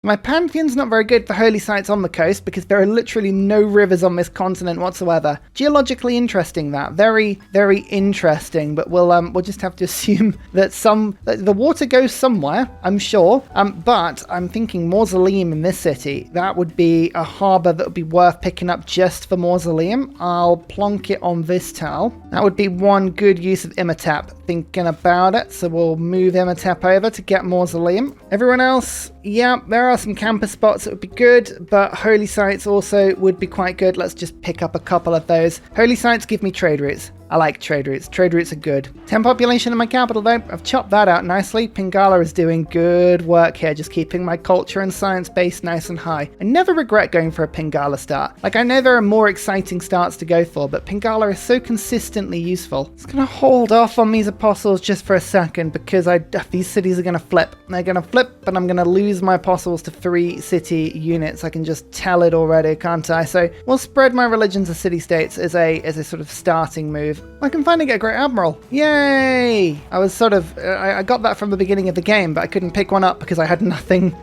My Pantheon's not very good for holy sites on the coast because there are literally no rivers on this continent whatsoever. Geologically interesting, that. Very, very interesting, but we'll just have to assume that the water goes somewhere, I'm sure. But I'm thinking mausoleum in this city. That would be a harbour that would be worth picking up just for mausoleum. I'll plonk it on this tile. That would be one good use of Imhotep, thinking about it. So we'll move Imhotep over to get mausoleum. Everyone else, yeah, there are some camper spots that would be good, but holy sites also would be quite good. Let's just pick up a couple of those. Holy sites give me trade routes. I like trade routes. Trade routes are good. 10 population in my capital though. I've chopped that out nicely. Pingala is doing good work here, just keeping my culture and science base nice and high. I never regret going for a Pingala start. Like, I know there are more exciting starts to go for, but Pingala is so consistently useful. It's gonna hold off on these apostles just for a second because these cities are gonna flip. They're gonna flip, but I'm gonna lose my apostles to 3 city units. I can just tell it already, can't I? So we'll spread my religion to city-states as a sort of starting move. I can finally get a Great Admiral. Yay! I was sort of... I got that from the beginning of the game, but I couldn't pick one up because I had nothing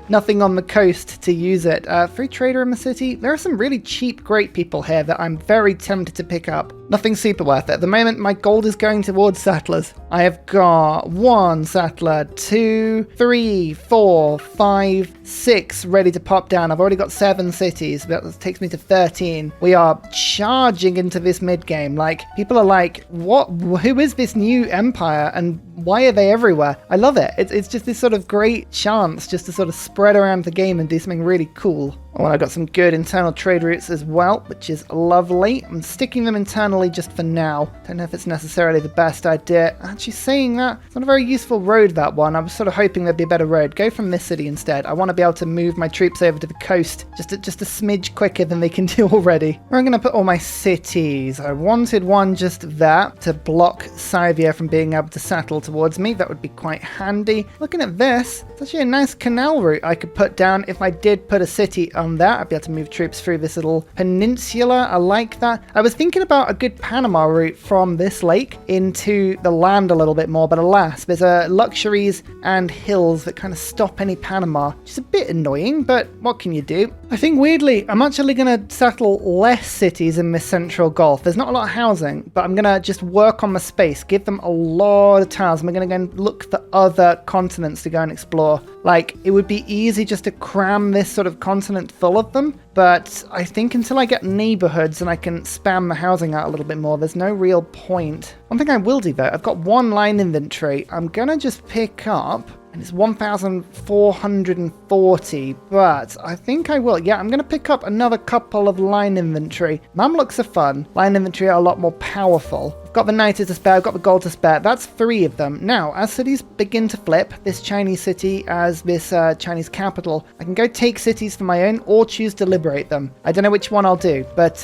on the coast to use it. Free trader in the city. There are some really cheap great people here that I'm very tempted to pick up. Nothing super worth it. At the moment, my gold is going towards settlers. I have got 1 settler, 2, 3, 4, 5, 6 ready to pop down. I've already got 7 cities. That takes me to 13. We are charging into this mid-game. Like, people are like, what? Who is this new empire? And why are they everywhere? I love it. It's just this sort of great chance just to sort of spread around the game and do something really cool. Oh, and I've got some good internal trade routes as well, which is lovely. I'm sticking them internally just for now. Don't know if it's necessarily the best idea. Actually, saying that, it's not a very useful road, that one. I was sort of hoping there'd be a better road. Go from this city instead. I want to be able to move my troops over to the coast just a smidge quicker than they can do already. Where I'm going to put all my cities. I wanted one just there to block Scythia from being able to settle towards me. That would be quite handy. Looking at this, it's actually a nice canal route I could put down if I did put a city on there. I'd be able to move troops through this little peninsula. I like that. I was thinking about a good Panama route from this lake into the land a little bit more, but alas, there's luxuries and hills that kind of stop any Panama, which is a bit annoying, but what can you do? I think weirdly, I'm actually going to settle less cities in this central Gulf. There's not a lot of housing, but I'm going to just work on the space, give them a lot of tiles, and we're going to go and look for other continents to go and explore. Like, it would be easy just to cram this sort of continent full of them, but I think until I get neighborhoods and I can spam the housing out a little bit more, there's no real point. One thing I will do though, I've got 1 line inventory. I'm gonna just pick up, and it's 1,440, but I think I will. Yeah, I'm going to pick up another couple of line inventory. Mamluks are fun. Line inventory are a lot more powerful. I've got the knights to spare, I've got the gold to spare. That's 3 of them. Now, as cities begin to flip, this Chinese city as this Chinese capital, I can go take cities for my own or choose to liberate them. I don't know which one I'll do, but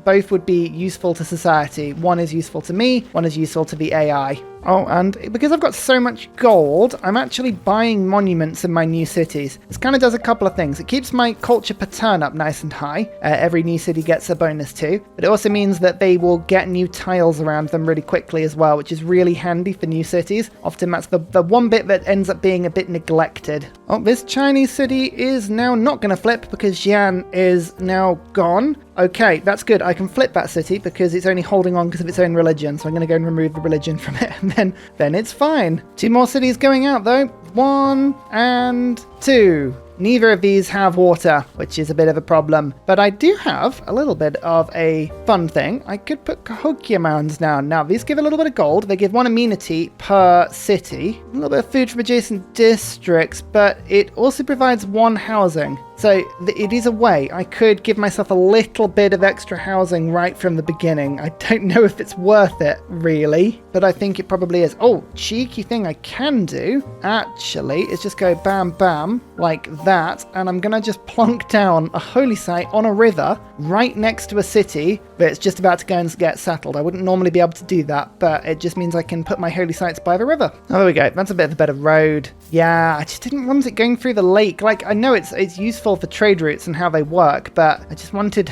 both would be useful to society. One is useful to me, one is useful to the AI. Oh, and because I've got so much gold, I'm actually buying monuments in my new cities. This kind of does a couple of things. It keeps my culture per turn up nice and high. Every new city gets a bonus too. But it also means that they will get new tiles around them really quickly as well, which is really handy for new cities. Often that's the one bit that ends up being a bit neglected. Oh, this Chinese city is now not going to flip because Xi'an is now gone. Okay, that's good. I can flip that city because it's only holding on because of its own religion. So I'm going to go and remove the religion from it, and then it's fine. 2 more cities going out though. 1 and 2. Neither of these have water, which is a bit of a problem. But I do have a little bit of a fun thing. I could put Cahokia Mounds down. Now, these give a little bit of gold. They give 1 amenity per city. A little bit of food from adjacent districts, but it also provides 1 housing. So it is a way I could give myself a little bit of extra housing right from the beginning. I don't know if it's worth it, really, but I think it probably is. Oh, cheeky thing I can do, actually, is just go bam, bam, like that, and I'm going to just plonk down a holy site on a river right next to a city that's just about to go and get settled. I wouldn't normally be able to do that, but it just means I can put my holy sites by the river. Oh, there we go. That's a bit of a better road. Yeah, I just didn't want it going through the lake. Like, I know it's useful for trade routes and how they work, but I wanted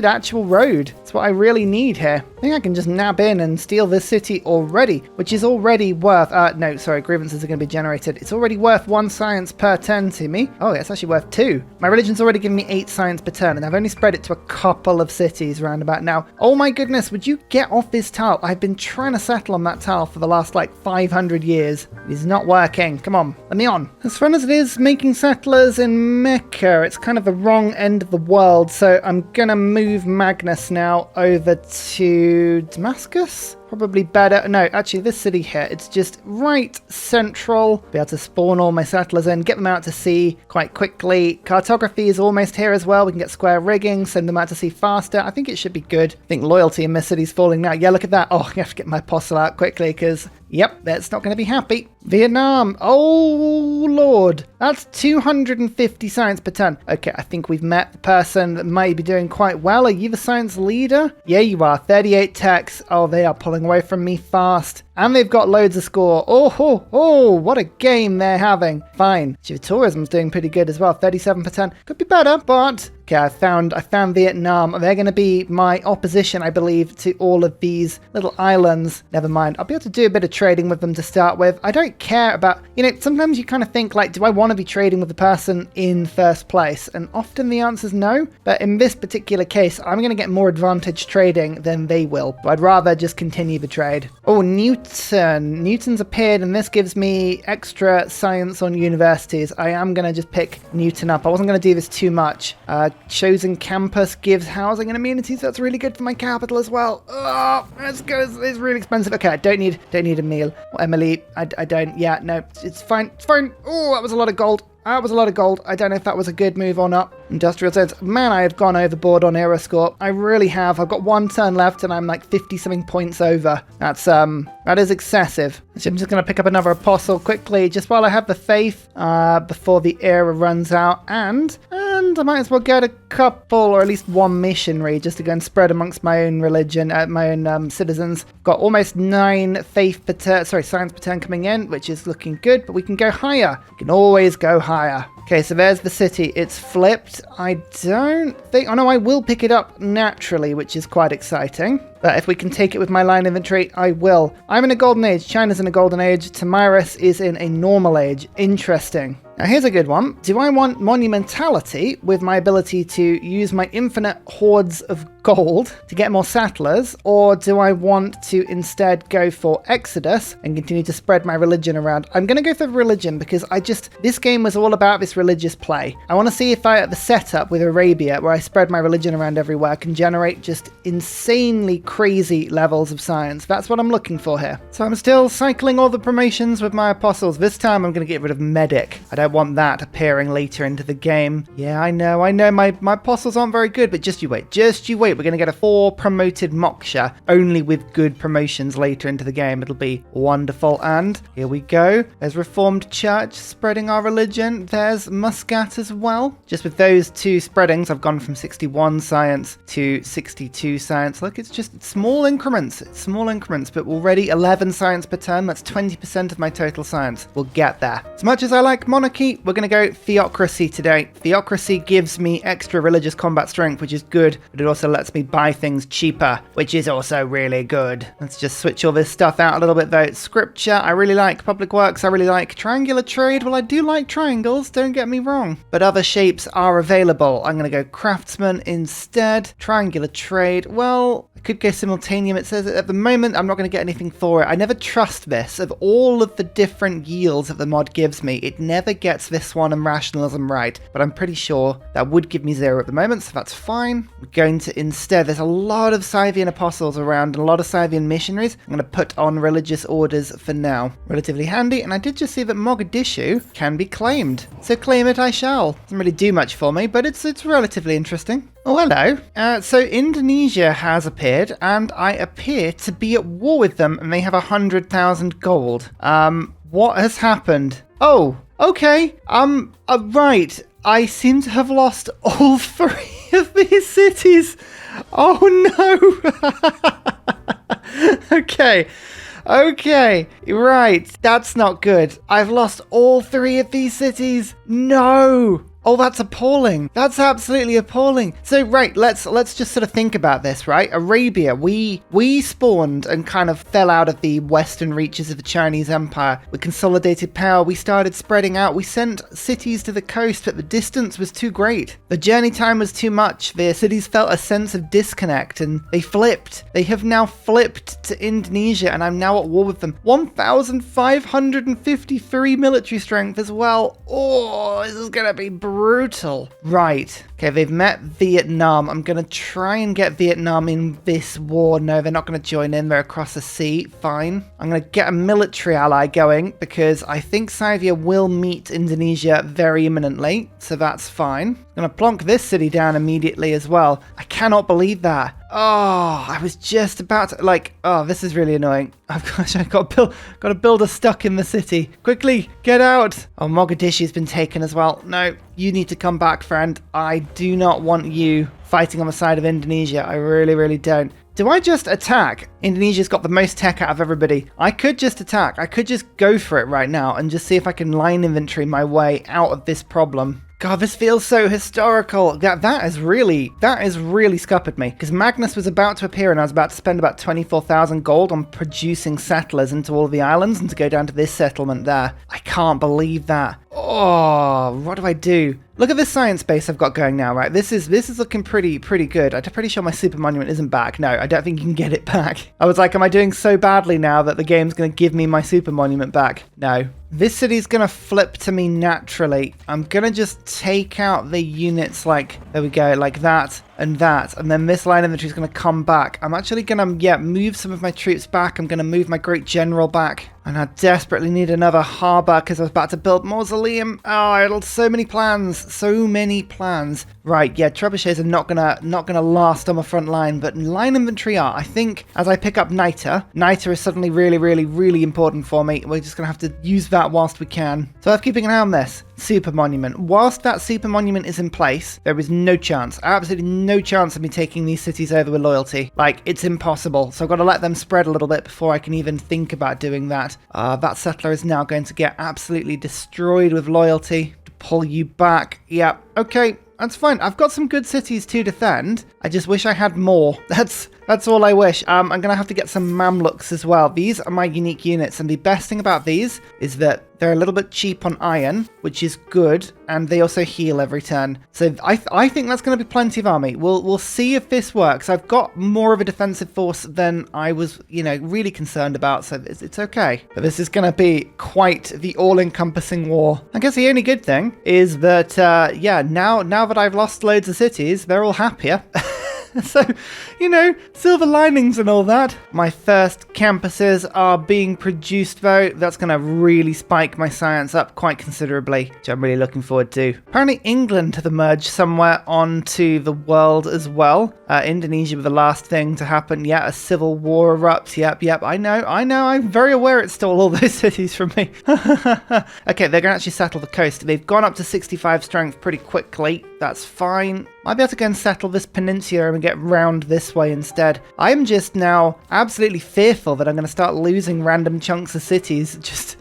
actual road. It's what I really need here. think I can just nab in and steal this city already, which is already worth, no, sorry, grievances are going to be generated. It's already worth 1 science per turn to me. Oh, it's actually worth 2. My religion's already given me 8 science per turn, and I've only spread it to a couple of cities round about now. Oh my goodness, would you get off this tile? I've been trying to settle on that tile for the last, like, 500 years. It is not working. Come on, let me on. As fun as it is making settlers in Mecca, it's kind of the wrong end of the world, so I'm going to move Magnus now over to Damascus. Probably better. No, actually, this city here, it's just right central. Be able to spawn all my settlers in, get them out to sea quite quickly. Cartography is almost here as well. We can get square rigging, send them out to sea faster. I think it should be good. I think loyalty in this city's falling now. Yeah, look at that. Oh, I have to get my apostle out quickly because, yep, that's not going to be happy. Vietnam. Oh, Lord. That's 250 science per ton. Okay, I think we've met the person that might be doing quite well. Are you the science leader? Yeah, you are. 38 techs. Oh, they are pulling away from me fast. And they've got loads of score. Oh, what a game they're having. Fine. Tourism's doing pretty good as well. 37 per ton. Could be better, but... Okay, I found Vietnam. They're going to be my opposition, I believe, to all of these little islands. Never mind. I'll be able to do a bit of trading with them to start with. I don't care about... You know, sometimes you kind of think, like, do I want to be trading with the person in first place? And often the answer's no. But in this particular case, I'm going to get more advantage trading than they will. But I'd rather just continue the trade. Oh, Newton. Newton's appeared, and this gives me extra science on universities. I am going to just pick Newton up. I wasn't going to do this too much. Chosen campus gives housing and amenities. That's really good for my capital as well. Oh, that's good. It's really expensive. Okay, I don't need a meal. Well, Emily, I don't. Yeah, no, it's fine. It's fine. Oh, that was a lot of gold. That was a lot of gold. I don't know if that was a good move or not. Industrial zones. Man, I have gone overboard on era score. I really have. I've got 1 turn left and I'm like 50-something points over. That is excessive. So I'm just going to pick up another apostle quickly, just while I have the faith, before the era runs out. And I might as well get a couple, or at least 1 missionary, just to go and spread amongst my own religion, my own citizens. Got almost 9 science per turn coming in, which is looking good, but we can go higher. We can always go higher. Okay, so there's the city. It's flipped. I don't think... Oh, no, I will pick it up naturally, which is quite exciting. But if we can take it with my line inventory, I will. I'm in a golden age. China's in a golden age. Tamiris is in a normal age. Interesting. Now, here's a good one. Do I want monumentality with my ability to use my infinite hordes of gold to get more settlers, or do I want to instead go for Exodus and continue to spread my religion around? I'm going to go for religion because this game was all about this religious play. I want to see if the setup with Arabia, where I spread my religion around everywhere, can generate just insanely crazy levels of science. That's what I'm looking for here. So I'm still cycling all the promotions with my apostles. This time I'm going to get rid of medic. I don't want that appearing later into the game. Yeah, I know. My apostles aren't very good, but just you wait. We're going to get a 4 promoted Moksha, only with good promotions later into the game. It'll be wonderful. And here we go. There's Reformed Church spreading our religion. There's Muscat as well. Just with those 2 spreadings, I've gone from 61 science to 62 science. Look, it's just small increments. But already 11 science per turn. That's 20% of my total science. We'll get there. As much as I like monarchy, we're going to go theocracy today. Theocracy gives me extra religious combat strength, which is good, but it also lets me buy things cheaper, which is also really good. Let's just switch all this stuff out a little bit though. Scripture, I really like. Public works, I really like. Triangular trade, well, I do like triangles, don't get me wrong, but other shapes are available. I'm going to go craftsman instead. Triangular trade, well, I could go simultaneum. It says at the moment I'm not going to get anything for it. I never trust this. Of all of the different yields that the mod gives me, it never gets this one and rationalism right, but I'm pretty sure that would give me 0 at the moment, so that's fine. We're going to instead, there's a lot of Scythian apostles around and a lot of Scythian missionaries. I'm going to put on religious orders for now. Relatively handy, and I did just see that Mogadishu can be claimed, so claim it I shall. Doesn't really do much for me, but it's relatively interesting. Oh, hello. So Indonesia has appeared, and I appear to be at war with them, and they have 100,000 gold. What has happened? Oh, okay. Right. I seem to have lost all 3 of these cities. Oh, no. Okay, right. That's not good. I've lost all 3 of these cities. No. Oh, that's appalling. That's absolutely appalling. So, right, let's just sort of think about this, right? Arabia, we spawned and kind of fell out of the western reaches of the Chinese Empire. We consolidated power. We started spreading out. We sent cities to the coast, but the distance was too great. The journey time was too much. The cities felt a sense of disconnect, and they flipped. They have now flipped to Indonesia, and I'm now at war with them. 1,553 military strength as well. Oh, this is gonna be brutal. Right. Okay, they've met Vietnam. I'm gonna try and get Vietnam in this war. No, they're not gonna join in. They're across the sea. Fine. I'm gonna get a military ally going because I think Scythia will meet Indonesia very imminently. So that's fine. I'm gonna plonk this city down immediately as well. I cannot believe that. Oh, I was just about to, like, oh, this is really annoying. I've got to build a stuck in the city. Quickly, get out. Oh, Mogadishu's been taken as well. No, you need to come back, friend. I do not want you fighting on the side of Indonesia. I really, really don't. Do I just attack? Indonesia's got the most tech out of everybody. I could just attack. I could just go for it right now and just see if I can line inventory my way out of this problem. God, this feels so historical. That has really scuppered me. Because Magnus was about to appear and I was about to spend about 24,000 gold on producing settlers into all of the islands and to go down to this settlement there. I can't believe that. Oh, what do I do? Look at this science base I've got going now, right? This is looking pretty good. I'm pretty sure my super monument isn't back. No, I don't think you can get it back. I was like, am I doing so badly now that the game's going to give me my super monument back? No. This city's going to flip to me naturally. I'm going to just take out the units like, there we go, like that. And then this line inventory is going to come back. I'm actually going to, move some of my troops back. I'm going to move my great general back. And I desperately need another harbour because I was about to build mausoleum. Oh, I had so many plans. Right, yeah, trebuchets are not gonna last on the front line, but line inventory are. I think as I pick up Niter is suddenly really important for me. We're just gonna have to use that whilst we can. So I'm keeping an eye on this. Super monument. Whilst that super monument is in place, there is no chance, absolutely no chance of me taking these cities over with loyalty. Like, it's impossible. So I've got to let them spread a little bit before I can even think about doing that. That settler is now going to get absolutely destroyed with loyalty. To pull you back. Yeah, okay. That's fine. I've got some good cities to defend. I just wish I had more. That's all I wish. I'm going to have to get some Mamluks as well. These are my unique units, and the best thing about these is that they're a little bit cheap on iron, which is good, and they also heal every turn. So I think that's going to be plenty of army. We'll see if this works. I've got more of a defensive force than I was, really concerned about, so it's okay. But this is going to be quite the all-encompassing war. I guess the only good thing is that, now that I've lost loads of cities, they're all happier. So, silver linings and all that. My first campuses are being produced, though. That's going to really spike my science up quite considerably, which I'm really looking forward to. Apparently, England have emerged somewhere onto the world as well. Indonesia was the last thing to happen. Yeah, a civil war erupts. Yep. I know. I'm very aware it stole all those cities from me. Okay, they're going to actually settle the coast. They've gone up to 65 strength pretty quickly. That's fine. Might be able to go and settle this peninsula and get round this way instead. I'm just now absolutely fearful that I'm going to start losing random chunks of cities. Just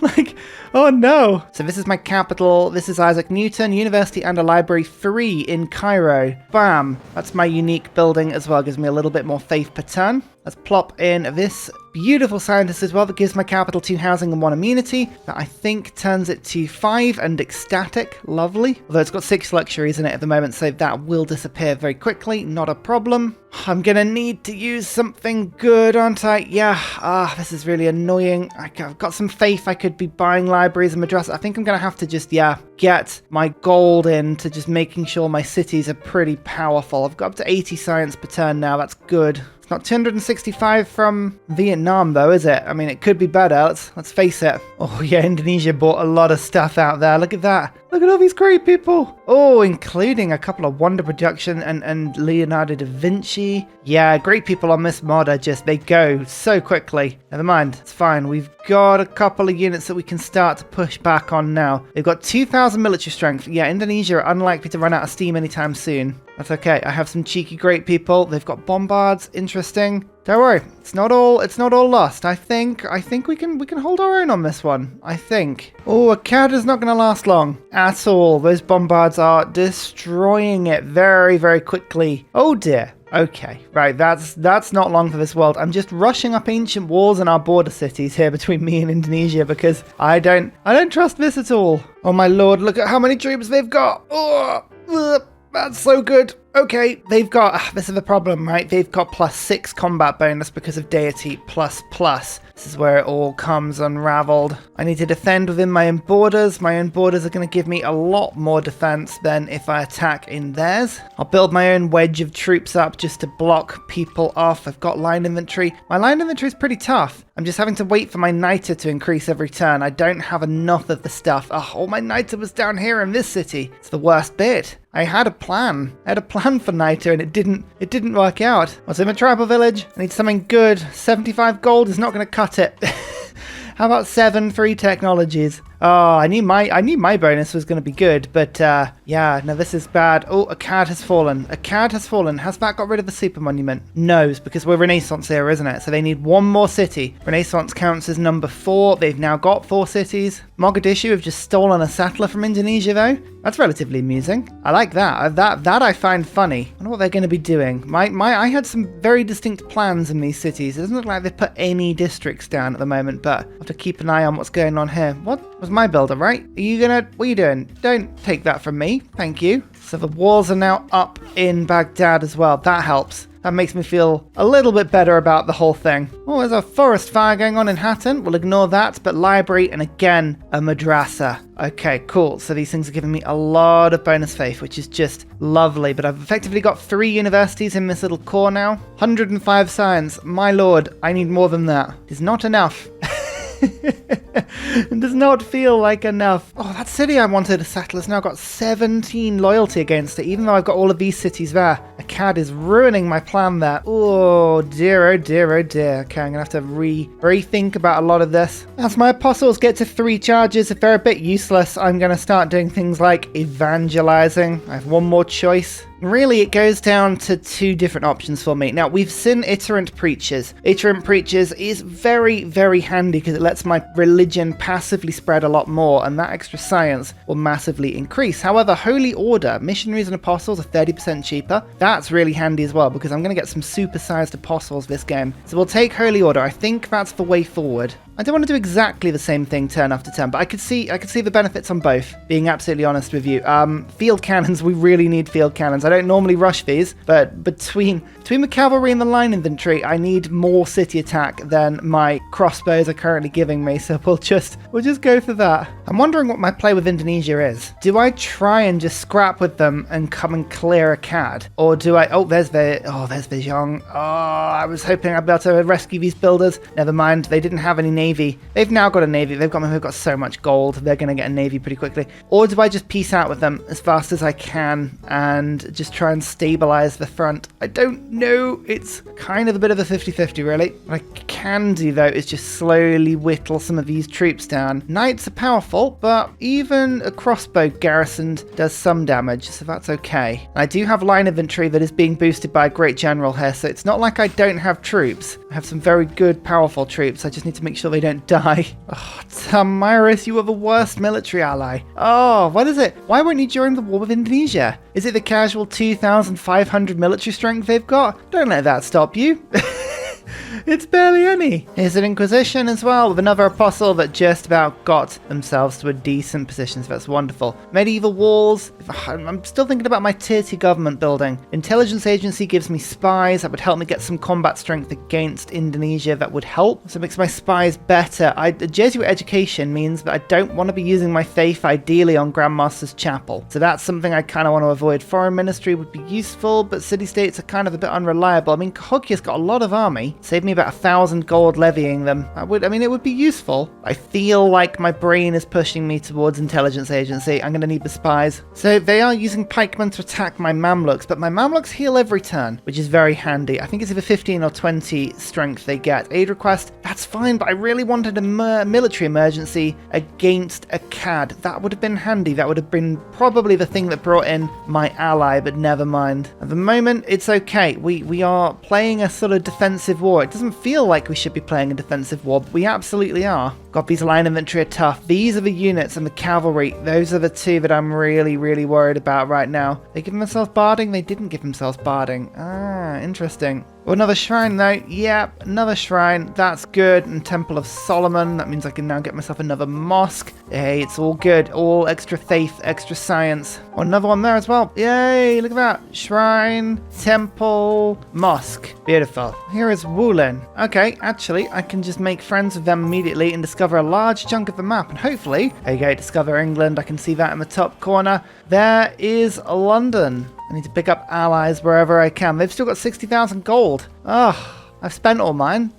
like, oh no. So this is my capital. This is Isaac Newton, University and a library free in Cairo. Bam. That's my unique building as well. Gives me a little bit more faith per turn. Let's plop in this beautiful scientist as well that gives my capital 2 housing and 1 immunity. That I think turns it to 5 and ecstatic. Lovely. Although it's got 6 luxuries in it at the moment, so that will disappear very quickly. Not a problem. I'm going to need to use something good, aren't I? Yeah. This is really annoying. I've got some faith I could be buying libraries and madrasas. I think I'm going to have to just, get my gold into just making sure my cities are pretty powerful. I've got up to 80 science per turn now. That's good. It's not 265 from Vietnam, though, is it? I mean, it could be better. Let's face it. Oh, yeah, Indonesia bought a lot of stuff out there. Look at that. Look at all these great people. Oh, including a couple of Wonder Production and Leonardo da Vinci. Yeah, great people on this mod are just, they go so quickly. Never mind, it's fine. We've got a couple of units that we can start to push back on now. They've got 2,000 military strength. Yeah, Indonesia are unlikely to run out of steam anytime soon. That's okay. I have some cheeky great people. They've got bombards. Interesting. Don't worry, it's not all lost. I think we can hold our own on this one. I think. Oh, a cat is not going to last long at all. Those bombards are destroying it very, very quickly. Oh dear. Okay, right, that's not long for this world. I'm just rushing up ancient walls in our border cities here between me and Indonesia because I don't trust this at all. Oh my lord, look at how many troops they've got. Oh, that's so good. Okay, they've got, this is the problem, right? They've got +6 combat bonus because of Deity ++. This is where it all comes unraveled. I need to defend within my own borders. My own borders are going to give me a lot more defense than if I attack in theirs. I'll build my own wedge of troops up just to block people off. I've got line infantry. My line infantry is pretty tough. I'm just having to wait for my niter to increase every turn. I don't have enough of the stuff. Oh, all my niter was down here in this city. It's the worst bit. I had a plan. I had a plan for niter and it didn't work out. What's in my tribal village? I need something good. 75 gold is not going to cut it. How about 7 free technologies? Oh, I knew my bonus was going to be good, but yeah, no, this is bad. Oh, a cad has fallen. A cad has fallen. Has that got rid of the super monument? No, it's because we're Renaissance here, isn't it? So they need one more city. Renaissance counts as number 4. They've now got 4 cities. Mogadishu have just stolen a settler from Indonesia, though. That's relatively amusing. I like that. That I find funny. I wonder what they're going to be doing. I had some very distinct plans in these cities. It doesn't look like they've put any districts down at the moment, but I'll have to keep an eye on what's going on here. What was my builder, right? What are you doing? Don't take that from me. Thank you. So the walls are now up in Baghdad as well. That helps. That makes me feel a little bit better about the whole thing. Oh, there's a forest fire going on in Hatton. We'll ignore that, but library and again, a madrasa. Okay, cool. So these things are giving me a lot of bonus faith, which is just lovely. But I've effectively got 3 universities in this little core now. 105 science. My lord, I need more than that. It's not enough. It does not feel like enough. Oh, that city I wanted to settle has now got 17 loyalty against it, even though I've got all of these cities there. A cad is ruining my plan there. Oh dear, oh dear, oh dear. Okay, I'm gonna have to rethink about a lot of this. As my apostles get to 3 charges, if they're a bit useless, I'm gonna start doing things like evangelizing. I have one more choice. Really, it goes down to 2 different options for me. Now, we've seen iterant preachers. Iterant preachers is very, very handy because it lets my religion passively spread a lot more, and that extra science will massively increase. However, Holy Order, missionaries and apostles are 30% cheaper. That's really handy as well because I'm going to get some supersized apostles this game. So we'll take Holy Order. I think that's the way forward. I don't want to do exactly the same thing turn after turn, but I could see the benefits on both, being absolutely honest with you. Field cannons, we really need field cannons. I don't normally rush these, but between the cavalry and the line infantry, I need more city attack than my crossbows are currently giving me, so we'll just go for that. I'm wondering what my play with Indonesia is. Do I try and just scrap with them and come and clear a cad? Or do I, there's Vejong. Oh, I was hoping I'd be able to rescue these builders. Never mind, they didn't have any navy. They've now got a navy. They've got so much gold. They're going to get a navy pretty quickly. Or do I just peace out with them as fast as I can and just try and stabilize the front? I don't know. It's kind of a bit of a 50-50, really. What I can do, though, is just slowly whittle some of these troops down. Knights are powerful, but even a crossbow garrisoned does some damage, so that's okay. I do have line infantry that is being boosted by a great general here, so it's not like I don't have troops. I have some very good, powerful troops. I just need to make sure they don't die. Oh, Tamiris, you are the worst military ally. Oh, what is it? Why won't you join the war with Indonesia? Is it the casual 2,500 military strength they've got? Don't let that stop you. It's barely any. Here's an Inquisition as well, with another apostle that just about got themselves to a decent position, so that's wonderful. Medieval walls. I'm still thinking about my tier 2 government building. Intelligence agency gives me spies. That would help me get some combat strength against Indonesia. That would help. So it makes my spies better. Jesuit education means that I don't want to be using my faith ideally on Grandmaster's Chapel. So that's something I kind of want to avoid. Foreign ministry would be useful, but city-states are kind of a bit unreliable. I mean, Cahokia's got a lot of army. Save me about 1,000 gold levying them. It would be useful. I feel like my brain is pushing me towards intelligence agency. I'm going to need the spies. So they are using pikemen to attack my Mamluks, but my Mamluks heal every turn, which is very handy. I think it's either 15 or 20 strength they get. Aid request, That's fine, but I really wanted a military emergency against a CAD. That would have been handy. That would have been probably the thing that brought in my ally, but never mind. At the moment, it's okay. We are playing a sort of defensive war. It doesn't feel like we should be playing a defensive war, but we absolutely are. God, these line infantry are tough. These are the units and the cavalry. Those are the two that I'm really, really worried about right now. They give themselves barding? They didn't give themselves barding. Ah, interesting. Oh, another shrine though. Yep, another shrine. That's good. And Temple of Solomon. That means I can now get myself another mosque. Hey, it's all good. All extra faith, extra science. Oh, another one there as well. Yay, look at that. Shrine, temple, mosque. Beautiful. Here is Wulin. Okay, actually, I can just make friends with them immediately and discover a large chunk of the map. And hopefully, there you go, discover England. I can see that in the top corner. There is London. I need to pick up allies wherever I can. They've still got 60,000 gold. Oh, I've spent all mine.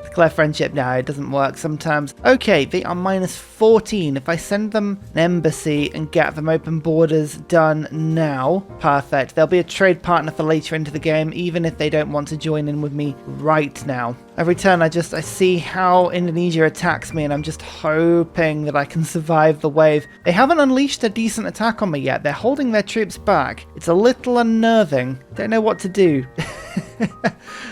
Declare friendship. No, it doesn't work sometimes. Okay, they are minus 14. If I send them an embassy and get them open borders done now, perfect. They'll be a trade partner for later into the game, even if they don't want to join in with me right now. Every turn I see how Indonesia attacks me, and I'm just hoping that I can survive the wave. They haven't unleashed a decent attack on me yet. They're holding their troops back. It's a little unnerving. Don't know what to do.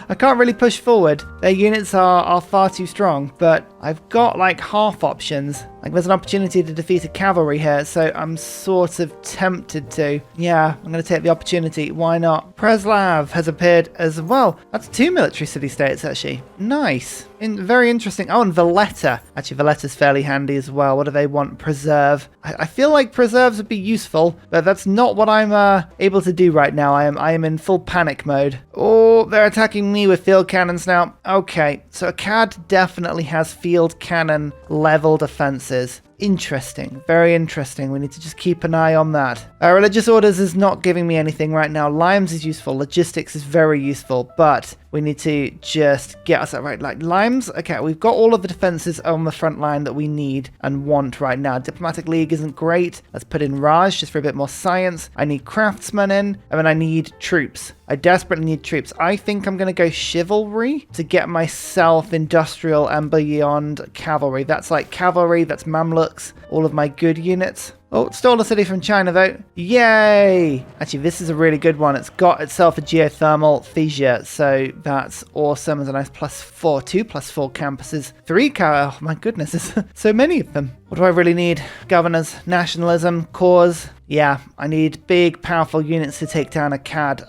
I can't really push forward. Their units are far too strong, but I've got like half options. Like there's an opportunity to defeat a cavalry here, so I'm sort of tempted to. Yeah, I'm going to take the opportunity. Why not? Preslav has appeared as well. That's 2 military city-states actually. Nice. Very interesting. Oh, and Valletta. Actually, Valletta's fairly handy as well. What do they want? Preserve. I feel like preserves would be useful, but that's not what I'm able to do right now. I am in full panic mode. Oh, they're attacking me with field cannons now. Okay, so Akkad definitely has field cannon level defenses. Interesting. Very interesting. We need to just keep an eye on that. Religious orders is not giving me anything right now. Limes is useful. Logistics is very useful, but we need to just get us that right. Like Limes, okay, we've got all of the defenses on the front line that we need and want right now. Diplomatic League isn't great. Let's put in Raj just for a bit more science. I need craftsmen in, and then I need troops. I desperately need troops. I think I'm going to go chivalry to get myself industrial and beyond cavalry. That's like cavalry, that's Mamluks, all of my good units. Oh, stole a city from China though. Yay! Actually, this is a really good one. It's got itself a geothermal fissure, so that's awesome. There's a nice +4, 2 +4 campuses. 3 oh my goodness, there's so many of them. What do I really need? Governors, nationalism, cause. Yeah, I need big, powerful units to take down Akkad.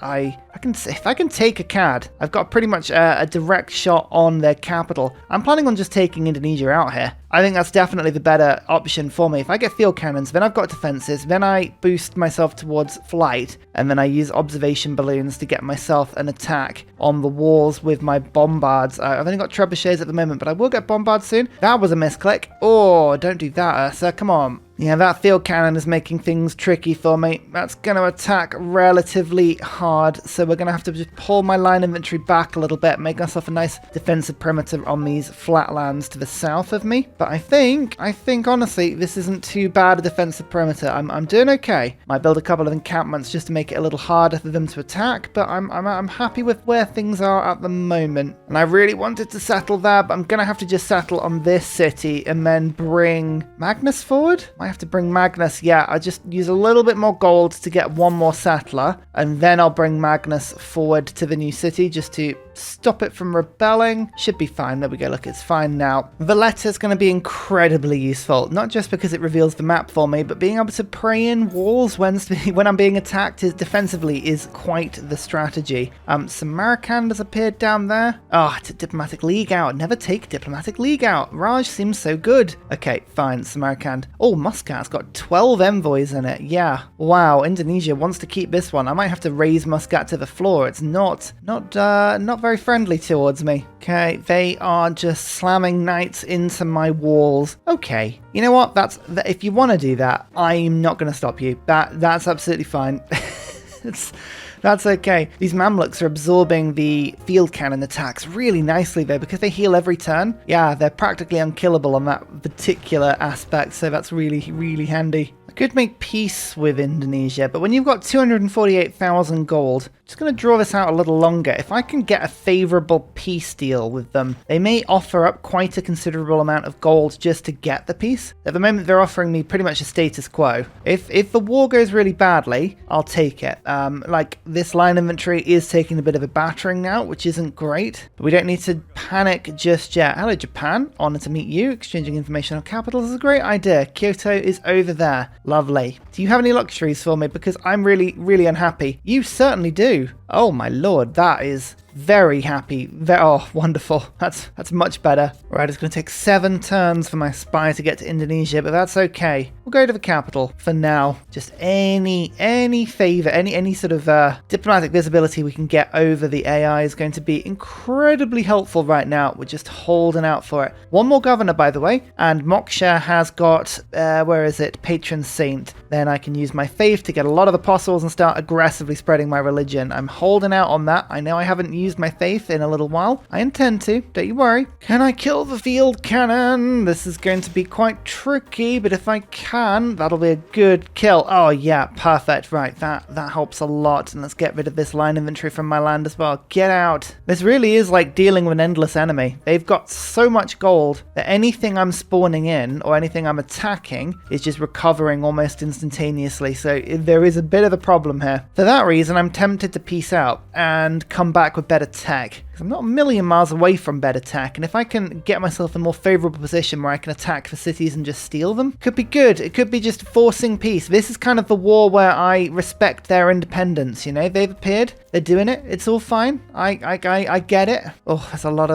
If I can take Akkad, I've got pretty much a direct shot on their capital. I'm planning on just taking Indonesia out here. I think that's definitely the better option for me. If I get field cannons, then I've got defenses, then I boost myself towards flight, and then I use observation balloons to get myself an attack on the walls with my bombards. I've only got trebuchets at the moment, but I will get bombards soon. That was a misclick. Oh, don't do that, Ursa. Come on. Yeah, that field cannon is making things tricky for me. That's going to attack relatively hard, so we're going to have to just pull my line infantry back a little bit, make myself a nice defensive perimeter on these flatlands to the south of me. But I think honestly, this isn't too bad a defensive perimeter. I'm doing okay. Might build a couple of encampments just to make it a little harder for them to attack, but I'm happy with where things are at the moment. And I really wanted to settle there, but I'm going to have to just settle on this city and then bring Magnus forward. I have to bring Magnus. Yeah, I just use a little bit more gold to get one more settler, and then I'll bring Magnus forward to the new city just to stop it from rebelling. Should be fine. There we go. Look, it's fine now. Valletta is going to be incredibly useful, not just because it reveals the map for me, but being able to pray in walls when I'm being attacked defensively is quite the strategy. Samarkand has appeared down there. Oh, it's a diplomatic league out. Never take diplomatic league out. Raj seems so good. Okay, fine. Samarkand. Oh, Muscat's got 12 envoys in it. Yeah. Wow. Indonesia wants to keep this one. I might have to raise Muscat to the floor. It's not very friendly towards me. Okay, they are just slamming knights into my walls. Okay, you know what? If you want to do that, I'm not going to stop you. That's absolutely fine. That's okay. These Mamluks are absorbing the field cannon attacks really nicely though, because they heal every turn. Yeah, they're practically unkillable on that particular aspect, so that's really, really handy. I could make peace with Indonesia, but when you've got 248,000 gold Just going to draw this out a little longer. If I can get a favourable peace deal with them, they may offer up quite a considerable amount of gold just to get the peace. At the moment, they're offering me pretty much a status quo. If the war goes really badly, I'll take it. Like, this line inventory is taking a bit of a battering now, which isn't great, but we don't need to panic just yet. Hello, Japan. Honoured to meet you. Exchanging information on capitals is a great idea. Kyoto is over there. Lovely. Do you have any luxuries for me? Because I'm really, really unhappy. You certainly do. Oh my lord, that is very happy. Oh, wonderful. That's much better. Right, it's going to take 7 turns for my spy to get to Indonesia, but that's okay. We'll go to the capital for now. Just any favor, any sort of diplomatic visibility we can get over the AI is going to be incredibly helpful right now. We're just holding out for it. One more governor, by the way, and Moksha has got, where is it? Patron saint. Then I can use my faith to get a lot of apostles and start aggressively spreading my religion. I'm holding out on that. I know I haven't used my faith in a little while. I intend to, don't you worry. Can I kill the field cannon? This is going to be quite tricky, but if I can, that'll be a good kill. Oh yeah, perfect. Right, that helps a lot. And let's get rid of this line inventory from my land as well. Get out. This really is like dealing with an endless enemy. They've got so much gold that anything I'm spawning in or anything I'm attacking is just recovering almost instantaneously. So there is a bit of a problem here. For that reason, I'm tempted to peace out and come back with better tech. I'm not a million miles away from better tech, and if I can get myself in a more favourable position where I can attack the cities and just steal them, could be good. It could be just forcing peace. This is kind of the war where I respect their independence, you know? They've appeared, they're doing it, it's all fine. I get it. Oh, there's a lot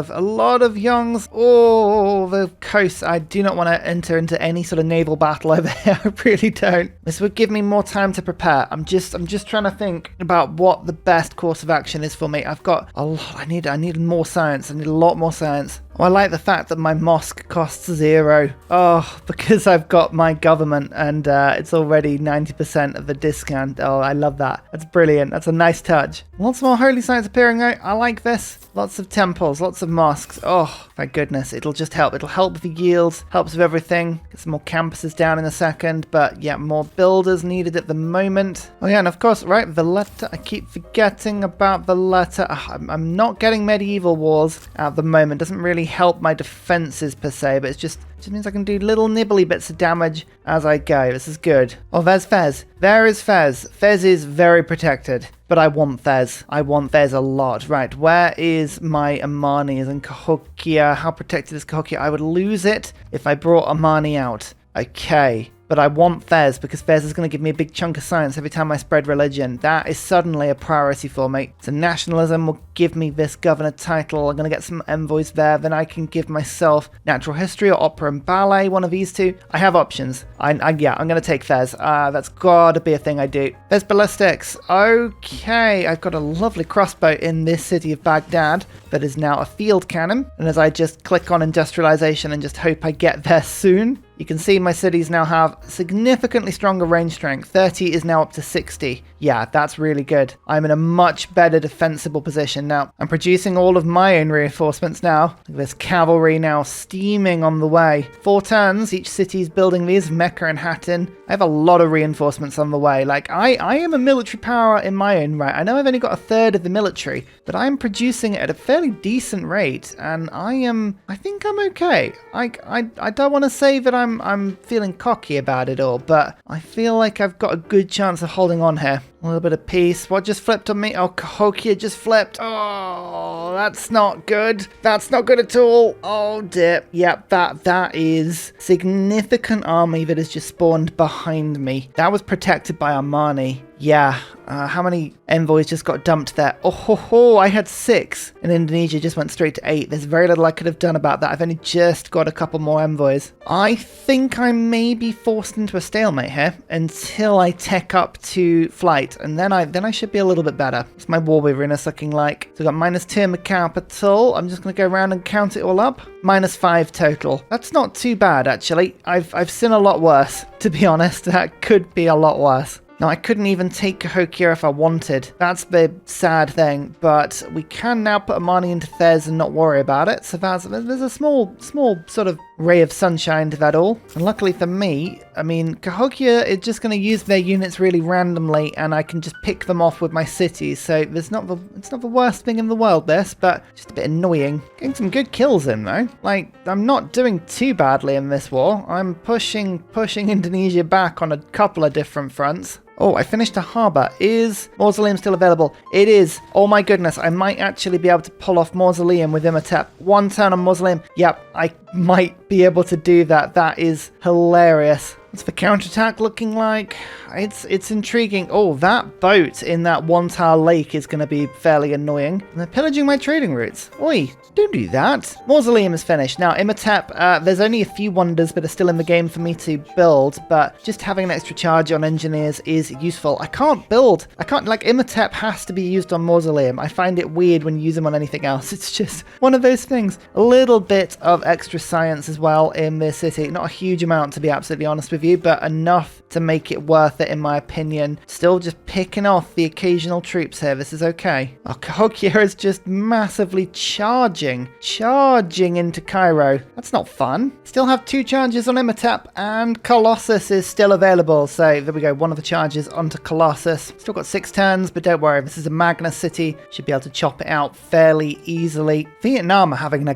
of youngs. Oh, the coast. I do not want to enter into any sort of naval battle over here. I really don't. This would give me more time to prepare. I'm just trying to think about what the best course of action is for me. I've got a lot. I need more science. I need a lot more science. Oh, I like the fact that my mosque costs 0. Oh, because I've got my government and it's already 90% of the discount. Oh, I love that. That's brilliant. That's a nice touch. Lots more holy sites appearing out. I like this. Lots of temples, lots of mosques. Oh, thank goodness. It'll just help. It'll help with the yields, helps with everything. Get some more campuses down in a second. But yeah, more builders needed at the moment. Oh yeah, and of course, right, Valletta. I keep forgetting about Valletta. I'm not getting medieval wars at the moment. Doesn't really help my defenses per se, but it just means I can do little nibbly bits of damage as I go. This is good. Oh, there's Fez. There is Fez. Fez is very protected, but I want Fez. I want Fez a lot. Right, where is my Amani? Is in Cahokia. How protected is Cahokia? I would lose it if I brought Amani out. Okay. But I want Fez because Fez is going to give me a big chunk of science every time I spread religion. That is suddenly a priority for me. So nationalism will give me this governor title. I'm going to get some envoys there. Then I can give myself natural history or opera and ballet, one of these two. I have options. Yeah, I'm going to take Fez. That's got to be a thing I do. Fez ballistics. Okay, I've got a lovely crossbow in this city of Baghdad that is now a field cannon. And as I just click on industrialization and just hope I get there soon, you can see my cities now have significantly stronger range strength. 30 is now up to 60. Yeah, that's really good. I'm in a much better defensible position now. I'm producing all of my own reinforcements now. There's cavalry now steaming on the way. 4 turns, each city's building these, Mecca and Hattin. I have a lot of reinforcements on the way. Like, I am a military power in my own right. I know I've only got a third of the military, but I'm producing it at a fairly decent rate, and I think I'm okay. I don't want to say that I'm feeling cocky about it all, but I feel like I've got a good chance of holding on here. A little bit of peace. What just flipped on me? Oh, Cahokia just flipped. Oh, that's not good. That's not good at all. Oh, dear. Yep, that is significant army that has just spawned behind me. That was protected by Armani. Yeah, how many envoys just got dumped there? Oh, ho, ho, I had 6, and Indonesia just went straight to 8. There's very little I could have done about that. I've only just got a couple more envoys. I think I may be forced into a stalemate here until I tech up to flight, and then I should be a little bit better. What's my war weariness looking like? So I've got -2 in the capital. I'm just going to go around and count it all up. -5 total. That's not too bad, actually. I've seen a lot worse, to be honest. That could be a lot worse. Now, I couldn't even take Cahokia if I wanted. That's the sad thing, but we can now put Amani into Fez and not worry about it. So there's a small sort of ray of sunshine to that all. And luckily for me, I mean, Cahokia is just going to use their units really randomly, and I can just pick them off with my cities. So it's not the worst thing in the world, this, but just a bit annoying. Getting some good kills in though. Like, I'm not doing too badly in this war. I'm pushing Indonesia back on a couple of different fronts. Oh, I finished a harbour. Is Mausoleum still available? It is. Oh my goodness, I might actually be able to pull off Mausoleum with Imhotep. One turn on Mausoleum. Yep, I might be able to do that. That is hilarious. What's the counterattack looking like? It's intriguing. Oh, that boat in that one-tower lake is going to be fairly annoying. And they're pillaging my trading routes. Oi, don't do that. Mausoleum is finished. Now, Imhotep, there's only a few wonders that are still in the game for me to build, but just having an extra charge on engineers is useful. Like, Imhotep has to be used on Mausoleum. I find it weird when you use them on anything else. It's just one of those things. A little bit of extra science as well in this city. Not a huge amount, to be absolutely honest with you, but enough to make it worth it in my opinion. Still just picking off the occasional troops here. This is okay. Oh, Cahokia is just massively charging into Cairo. That's not fun. Still have 2 charges on Imhotep, and Colossus is still available. So there we go, one of the charges onto Colossus. Still got 6 turns, but don't worry, this is a Magna city. Should be able to chop it out fairly easily. Vietnam are having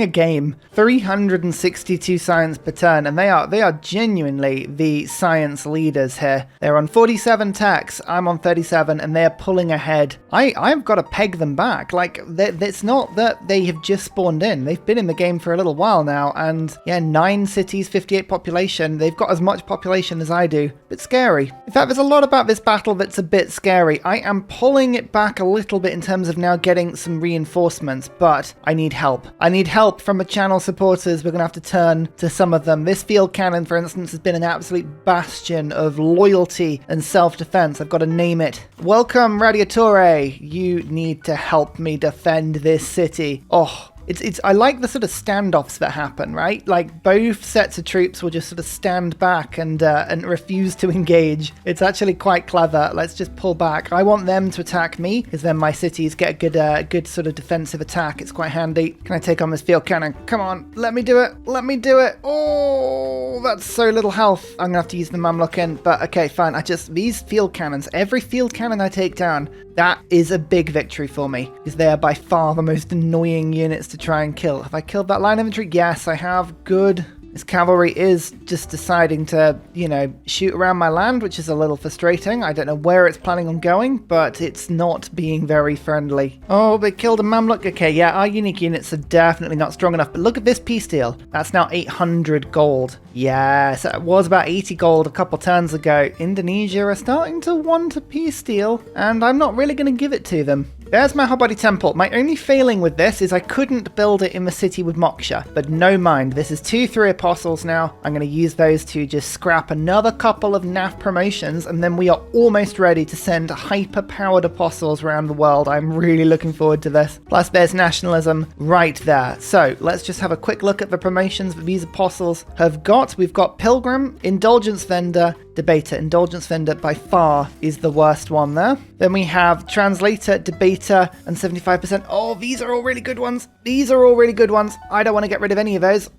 a game. 362 science per turn, and they are genuinely the science leaders here. They're on 47 tax, I'm on 37, and they're pulling ahead. I've got to peg them back. Like, it's not that they have just spawned in. They've been in the game for a little while now, and yeah, 9 cities, 58 population. They've got as much population as I do. Bit scary. In fact, there's a lot about this battle that's a bit scary. I am pulling it back a little bit in terms of now getting some reinforcements, but I need help. I need help from the channel supporters. We're going to have to turn to some of them. This field cannon, for instance, has been an absolute bastion of loyalty and self-defense. I've got to name it. Welcome, Radiatore. You need to help me defend this city. Oh, I like the sort of standoffs that happen, right? Like, both sets of troops will just sort of stand back and refuse to engage. It's actually quite clever. Let's just pull back. I want them to attack me, because then my cities get a good sort of defensive attack. It's quite handy. Can I take on this field cannon? Come on, let me do it. Let me do it. Oh, that's so little health. I'm gonna have to use the Mamlukin, but okay, fine. These field cannons, every field cannon I take down, that is a big victory for me, because they are by far the most annoying units to try and kill. Have I killed that line infantry? Yes, I have. Good. This cavalry is just deciding to, shoot around my land, which is a little frustrating. I don't know where it's planning on going, but it's not being very friendly. Oh, they killed a Mamluk. Okay, yeah, our unique units are definitely not strong enough, but look at this peace deal. That's now 800 gold. Yes, it was about 80 gold a couple turns ago. Indonesia are starting to want a peace deal, and I'm not really going to give it to them. There's Mahabodhi Temple. My only failing with this is I couldn't build it in the city with Moksha, but no mind. This is 2-3 apostles now. I'm going to use those to just scrap another couple of NAF promotions, and then we are almost ready to send hyper-powered apostles around the world. I'm really looking forward to this. Plus, there's nationalism right there. So let's just have a quick look at the promotions that these apostles have got. We've got Pilgrim, Indulgence Vendor, Debater. Indulgence Vendor by far is the worst one there. Then we have Translator, Debater, and 75%. Oh, these are all really good ones. These are all really good ones. I don't want to get rid of any of those.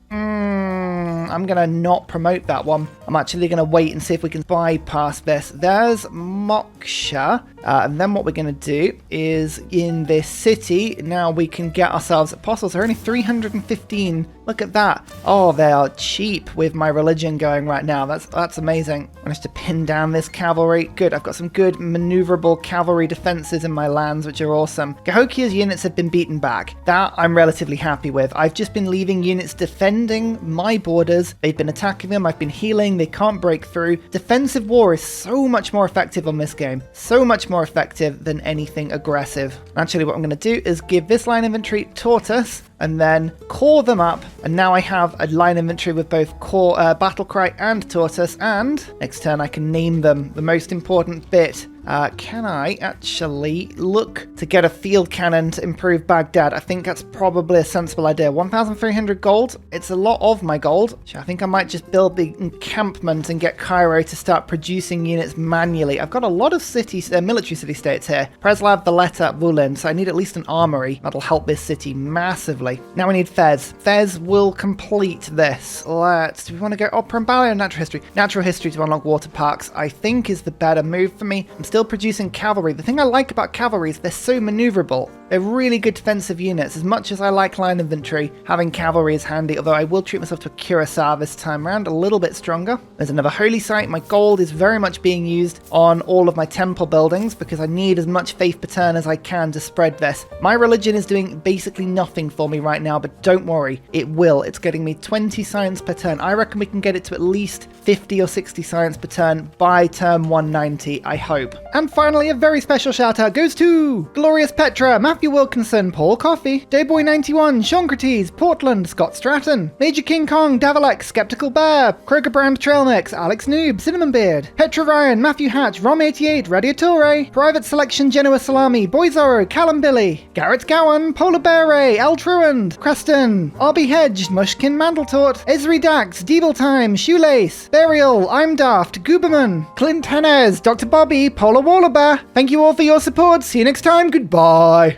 I'm going to not promote that one. I'm actually going to wait and see if we can bypass this. There's Moksha. And then what we're going to do is in this city, now we can get ourselves apostles. There are only 315. Look at that. Oh, they are cheap with my religion going right now. That's amazing. I managed to pin down this cavalry. Good. I've got some good maneuverable cavalry defenses in my lands, which are awesome. Cahokia's units have been beaten back. That I'm relatively happy with. I've just been leaving units defending my borders. They've been attacking them. I've been healing. They can't break through. Defensive war is so much more effective on this game. So much more effective than anything aggressive. Actually, what I'm going to do is give this line infantry Tortoise and then core them up, and now I have a line infantry with both core Battlecry and Tortoise, and next turn I can name them. The most important bit Can I actually look to get a field cannon to improve Baghdad? I think that's probably a sensible idea. 1,300 gold. It's a lot of my gold. I think I might just build the encampment and get Cairo to start producing units manually. I've got a lot of cities, military city-states here. Preslav, Valletta, Vulin, so I need at least an armory. That'll help this city massively. Now we need Fez. Fez will complete this. Do we want to go Opera and Ballet or Natural History? Natural History to unlock water parks, I think, is the better move for me. I'm still producing cavalry. The thing I like about cavalry is they're so maneuverable. They're really good defensive units. As much as I like line infantry, having cavalry is handy, although I will treat myself to a Curacao this time around, a little bit stronger. There's another holy site. My gold is very much being used on all of my temple buildings because I need as much faith per turn as I can to spread this. My religion is doing basically nothing for me right now, but don't worry, it will. It's getting me 20 science per turn. I reckon we can get it to at least 50 or 60 science per turn by turn 190, I hope. And finally, a very special shout out goes to Glorious Petra, Matthew Wilkinson, Paul Coffey, Dayboy91, Shonkrates, Portland, Scott Stratton, Major King Kong, Davalek, Skeptical Bear, Kroger Brand Trailmix, Alex Noob, Cinnamon Beard, Petra Ryan, Matthew Hatch, Rom88, Radiatore, Private Selection Genoa Salami, Boyzoro, Callum Billy, Garrett Gowan, Polar Bear Ray, El Truand, Creston, RB Hedge, Mushkin Mandeltort, Esri Dax, Deeble Time, Shoelace, Burial, I'm Daft, Gooberman, Clint Hennez, Dr. Bobby, Polar Waller Bear. Thank you all for your support. See you next time. Goodbye.